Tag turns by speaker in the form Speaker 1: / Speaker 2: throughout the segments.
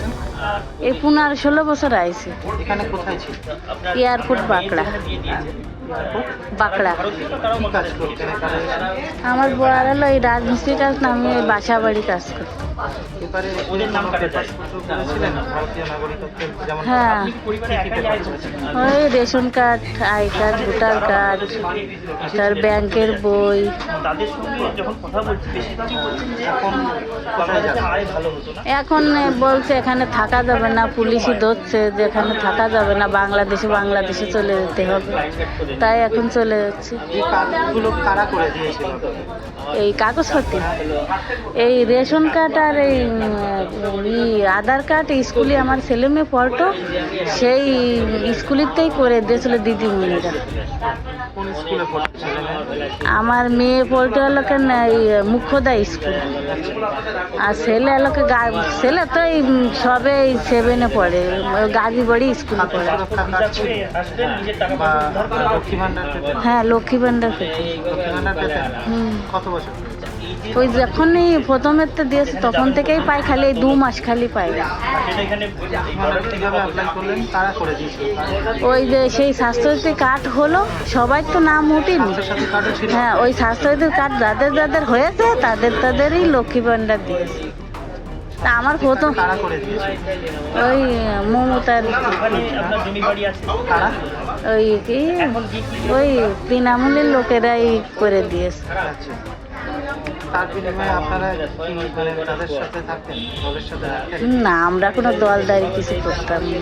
Speaker 1: এসেছেন?
Speaker 2: এই 15-16 বছর আইছে।
Speaker 1: এখানে কোথায় ছিল?
Speaker 2: এয়ারপোর্ট বাঁকড়া। বাঁকড়া।
Speaker 1: কি কাজ করতেন এখানে এসে?
Speaker 2: আমার বউয়ার হলো এই রাজমিস্ত্রি কাজ না, আমি ওই বাসা বাড়ি কাজ করি।
Speaker 1: এবারে ওদের নাম পেপারসপত্র করেছিলেন ভারতীয় নাগরিকত্বের, যেমন
Speaker 2: হ্যাঁ,
Speaker 1: আপনি কি কি পেপার করেছিলেন?
Speaker 2: ওই ration card, I card, voter card, তার ব্যাংকের বই।
Speaker 3: তাদের সঙ্গে যখন কথা বলছি বেশিরভাগই বলছেন যে
Speaker 1: এখন কোথায় যাবেন?
Speaker 3: আয় ভালো হতো না।
Speaker 2: এখন বলছে এখানে থাকা যাবে না, পুলিশই ধরছে যে এখানে থাকা যাবে না, বাংলাদেশে চলে যেতে হবে, তাই এখন চলে যাচ্ছে।
Speaker 1: এই কাজগুলো কারা করে দিয়েছিল আপনাকে?
Speaker 2: এই কাগজপত্র, এই রেশন কার্ড আর এই আধার কার্ড স্কুলে আমার ছেলে মেয়ে পড়তো, সেই স্কুলেতেই করে দিয়েছিল দিদিমণিরা।
Speaker 1: কোন স্কুলে পড়ছিলেন?
Speaker 2: আমার মেয়ে পড়তে হলো কেন এই মুখ্যদা স্কুল, আর ছেলে এলাকে ছেলে তো এই সবে 7-এ পড়ে, গাজীবাড়ি স্কুলে পড়ে।
Speaker 1: সুরক্ষা কার্ড ছিল বা লক্ষ্মী ভান্ডার পেতেন?
Speaker 2: হ্যাঁ, লক্ষ্মী ভান্ডার পেতে।
Speaker 1: লক্ষ্মী ভান্ডার পেতেন? কত বছর?
Speaker 2: ওই যখনই প্রথমের তো দিয়েছে তখন থেকেই পাই, খালি এই 2 মাস খালি পাই।
Speaker 1: লক্ষ্মী ভান্ডার কিভাবে অ্যাপ্লাই করলেন? কারা করে দিয়েছিল?
Speaker 2: ওই যে সেই স্বাস্থ্যসাথী কার্ড হলো, সবাই তো নাম উঠিনি।
Speaker 1: স্বাস্থ্যসাথী কার্ডও ছিল?
Speaker 2: হ্যাঁ, ওই স্বাস্থ্যসাথী কার্ড যাদের হয়েছে তাদেরই লক্ষ্মী ভান্ডার দিয়েছে। তা আমার প্রথম
Speaker 1: কারা করে দিয়েছিল?
Speaker 2: ওই মমতার
Speaker 3: আপনার জমি বাড়ি আছে
Speaker 1: কারা?
Speaker 2: ওই কি ওই তৃণমূলের লোকেরাই করে দিয়েছে।
Speaker 1: আচ্ছা, তার বিনিময়ে আপনারা কি মানে তাদের সাথে থাকতেন, দলের সাথে থাকতেন?
Speaker 2: না, আমরা কোনো দলদারি কিছু করতাম না।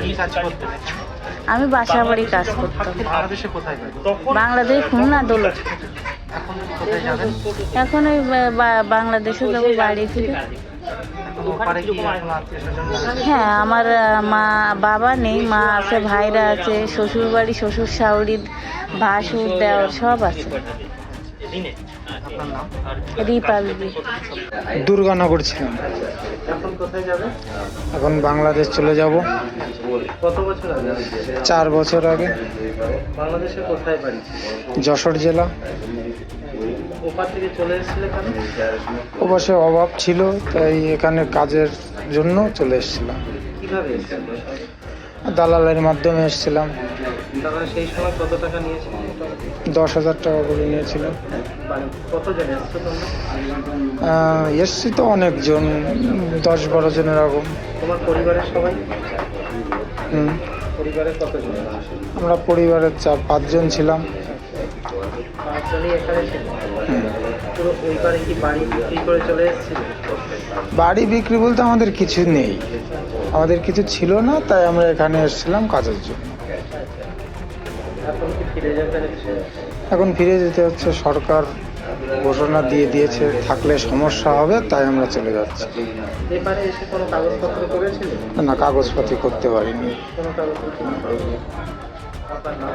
Speaker 1: কি কাজ করতেন?
Speaker 2: আমি বাসা বাড়ি কাজ করতাম।
Speaker 1: বাংলাদেশে কোথায় বাড়ি?
Speaker 2: বাংলাদেশ খুলনা দৌলত।
Speaker 1: এখন কোথায় যাবেন?
Speaker 2: এখন ওই বাংলাদেশে যাবো বাড়ি ফিরে।
Speaker 1: এখন ওপারে কি এখন আত্মীয়-স্বজন আছে?
Speaker 2: হ্যাঁ, আমার বাবা নেই, মা আছে, ভাইরা আছে, শ্বশুর বাড়ি, শ্বশুর শাশুড়ি, ভাসুর, দেওর সব আছে।
Speaker 1: আপনার নাম?
Speaker 2: রিপালবি।
Speaker 4: দুর্গানগর ছিলাম,
Speaker 1: এখন কোথায় যাবেন?
Speaker 4: এখন বাংলাদেশ চলে যাব।
Speaker 1: কত বছর আগে?
Speaker 4: 4 বছর আগে।
Speaker 1: বাংলাদেশে কোথায় বাড়ি?
Speaker 4: যশোর জেলা।
Speaker 1: ওপার থেকে চলে এসেছিলেন কেন?
Speaker 4: ওপাশে অভাব ছিল, তাই এখানে কাজের জন্য চলে এসেছিলাম।
Speaker 1: কিভাবে এসেছেন?
Speaker 4: দালালের মাধ্যমে এসেছিলাম।
Speaker 1: তারপরে সেই সময় কত টাকা নিয়েছিলেন?
Speaker 4: 10,000 টাকা করে নিয়েছিলাম।
Speaker 1: কতজন এসছো তোমরা?
Speaker 4: এসছি তো অনেকজন, 10-12 জন এরকম।
Speaker 1: তোমার পরিবারের সবাই?
Speaker 4: হুম,
Speaker 1: পরিবারের কতজন?
Speaker 4: আমরা পরিবারের 4-5 জন ছিলাম।
Speaker 1: 5 জনই এখানে ছিল।
Speaker 4: হুম।
Speaker 1: পুরো ওইবারে কি বাড়ি বিক্রি করে চলে এসেছিল?
Speaker 4: বাড়ি বিক্রি বলতে আমাদের কিছু নেই, আমাদের কিছু ছিল না, তাই আমরা এখানে এসেছিলাম কাজের জন্য।
Speaker 1: এখন কি ফিরে যেতে হচ্ছে?
Speaker 4: এখন ফিরে যেতে হচ্ছে, সরকার ঘোষণা দিয়ে দিয়েছে, থাকলে সমস্যা হবে, তাই আমরা চলে যাচ্ছি।
Speaker 1: এবারে এসে কোনো কাগজপত্র করেছিল?
Speaker 4: না, কাগজপাতি করতে পারিনি।
Speaker 1: কোনো কাগজপত্র করেনি? আপনার নাম?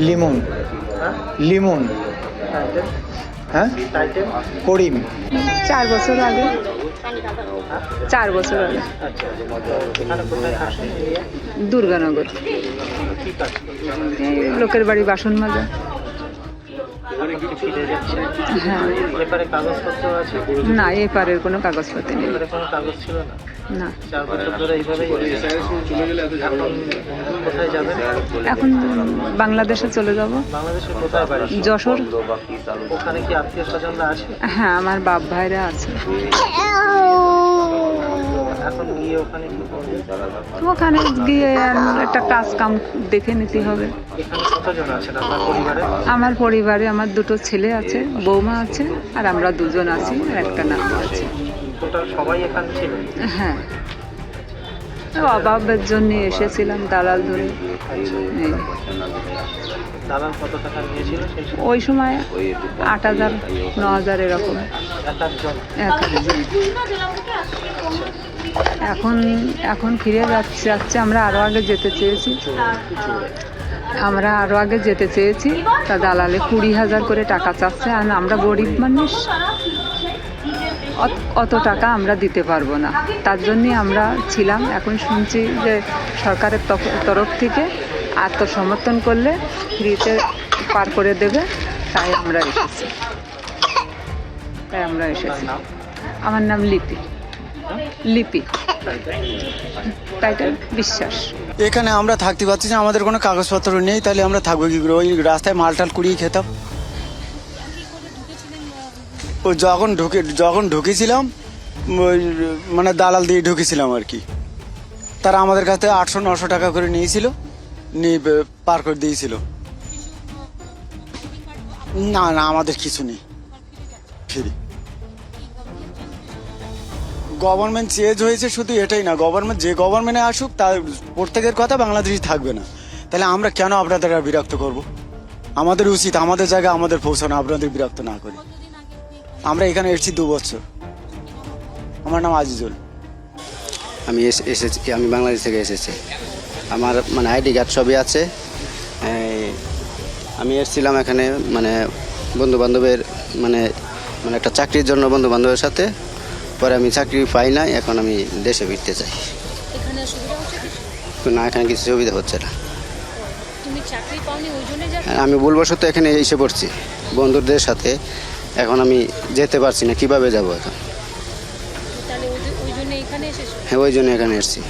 Speaker 4: লিমন।
Speaker 1: হ্যাঁ?
Speaker 4: লিমন।
Speaker 1: টাইটেল?
Speaker 4: হ্যাঁ,
Speaker 1: টাইটেল?
Speaker 4: করিম।
Speaker 5: 4 বছর আগে। 4 বছর আগে।
Speaker 1: আচ্ছা, এখানে কোথায় থাকেন? এরিয়া?
Speaker 5: দুর্গানগর।
Speaker 1: কি কাজ করছেন?
Speaker 5: এই লোকের বাড়ি বাসন মাজা।
Speaker 1: এখন কি ফিরে যাচ্ছেন?
Speaker 5: হ্যাঁ,
Speaker 1: এবারে কাগজপত্র আছে?
Speaker 5: না, এপারের কোনো কাগজপত্র নেই।
Speaker 1: এবারে কোনো কাগজ ছিল না?
Speaker 5: না,
Speaker 1: 4 বছর ধরে এইভাবেই এখন কোথায় যাবেন?
Speaker 5: এখন বাংলাদেশে চলে যাব।
Speaker 1: বাংলাদেশে কোথায় বাড়ি?
Speaker 5: যশোর।
Speaker 1: ওখানে কি আত্মীয় স্বজনরা আছে?
Speaker 5: হ্যাঁ, আমার বাপ ভাইরা আছে।
Speaker 1: এখন গিয়ে ওখানে কি করবেন?
Speaker 5: ওখানে গিয়ে একটা কাজ কাম দেখে নিতে হবে।
Speaker 1: এখানে কতজন আছেন আপনার পরিবারে?
Speaker 5: আমার পরিবারে আমার 2 ছেলে আছে, বৌমা আছে, আর আমরা 2 জন আছি, আর একটা নাতি আছে।
Speaker 1: টোটাল সবাই এখানে ছিল?
Speaker 5: হ্যাঁ, অভাবের জন্য এসেছিলাম দালাল ধরে। এই
Speaker 1: দালাল কত টাকা নিয়েছিল সেই সময়?
Speaker 5: ওই সময় 8,000 9,000 এরকম।
Speaker 1: এক একজন?
Speaker 5: এখন ফিরে যাচ্ছে। আমরা আরো আগে যেতে চেয়েছি। তা দালালে 20,000 করে টাকা চাচ্ছে, আর আমরা গরিব মানুষ, অত টাকা আমরা দিতে পারবো না। তার জন্যই আমরা ছিলাম। এখন শুনছি যে সরকারের তরফ থেকে আত্মসমর্থন করলে ফ্রিতে পার করে দেবে, তাই আমরা এসেছি। আমার নাম লিপি। লিপি, টাইটেল বিশ্বাস।
Speaker 6: এখানে আমরা থাকতে পারছি না, আমাদের কোনো কাগজপত্র নেই, তাহলে আমরা থাকবো কি করে? ওই রাস্তায় মালটাল কুড়িয়ে খেতাম। ও যখন ঢুকেছিলাম ওই মানে দালাল দিয়ে ঢুকেছিলাম আর কি। তারা আমাদের কাছে 800-900 টাকা করে নিয়েছিল, নিয়ে পার করে দিয়েছিল। না না, আমাদের কিছু নেই, ফ্রি। গভর্নমেন্ট চেঞ্জ হয়েছে, শুধু এটাই না, গভর্নমেন্ট যে গভর্নমেন্টে আসুক তার প্রত্যেকের কথা বাংলাদেশি থাকবে না। তাহলে আমরা কেন আপনাদের বিরক্ত করব? আমাদের উচিত আমাদের জায়গায় আমাদের পৌঁছানো, আপনাদের বিরক্ত না করি। আমরা এখানে এসেছি 2 বছর। আমার নাম আজিজুল।
Speaker 7: আমি বাংলাদেশ থেকে এসেছি। আমার মানে আইডি কার্ড সবই আছে। আমি এসেছিলাম এখানে মানে বন্ধু বান্ধবের মানে একটা চাকরির জন্য বন্ধু বান্ধবের সাথে। পরে আমি চাকরি পাই না, এখন আমি দেশে ফিরতে চাই।
Speaker 8: এখানে সুবিধা হচ্ছে কিছু?
Speaker 7: না, এখানে কিছু সুবিধা হচ্ছে না।
Speaker 8: তুমি চাকরি পাওনি ওই জন্য যাচ্ছ?
Speaker 7: আমি ভুলবশত এখানে এসে পড়ছি বন্ধুদের সাথে। এখন আমি যেতে পারছি না, কিভাবে যাব এখন?
Speaker 8: তাহলে ওই জন্য এখানে এসেছো?
Speaker 7: হ্যাঁ, ওই জন্য এখানে এসেছি।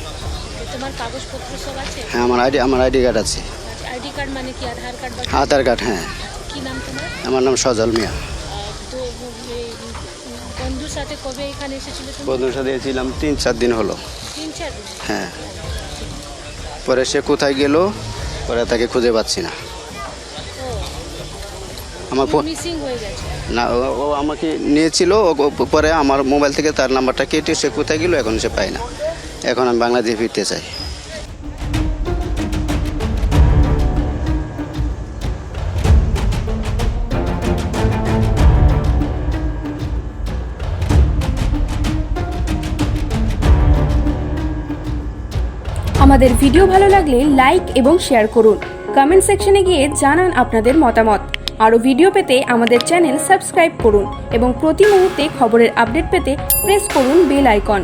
Speaker 8: তোমার কাগজপত্র সব আছে?
Speaker 7: হ্যাঁ, আমার আইডি কার্ড আছে।
Speaker 8: আইডি কার্ড মানে কি, আধার কার্ড?
Speaker 7: আধার কার্ড, হ্যাঁ।
Speaker 8: কি নাম তোমার?
Speaker 7: আমার নাম সজল মিয়া।
Speaker 8: তো বন্ধুর সাথে কবে এখানে এসেছিলে তুমি?
Speaker 7: বন্ধুর সাথে এসেছিলাম 3-4 দিন হলো।
Speaker 8: 3-4 দিন?
Speaker 7: হ্যাঁ। পরে সে কোথায় গেল, পরে তাকে খুঁজে পাচ্ছি না। আমার
Speaker 8: মিসিং হয়ে গেছে?
Speaker 7: না, ও আমাকে নিয়েছিল, পরে আমার মোবাইল থেকে তার নাম্বারটা কেটে সে কোথায় গেল এখন সে পায় না। এখন আমি বাংলাদেশে ফিরতে চাই।
Speaker 9: আমাদের ভিডিও ভালো লাগলে লাইক এবং শেয়ার করুন। কমেন্ট সেকশনে গিয়ে জানান আপনাদের মতামত। আরও ভিডিও পেতে আমাদের চ্যানেল সাবস্ক্রাইব করুন এবং প্রতি মুহূর্তে খবরের আপডেট পেতে প্রেস করুন বেল আইকন।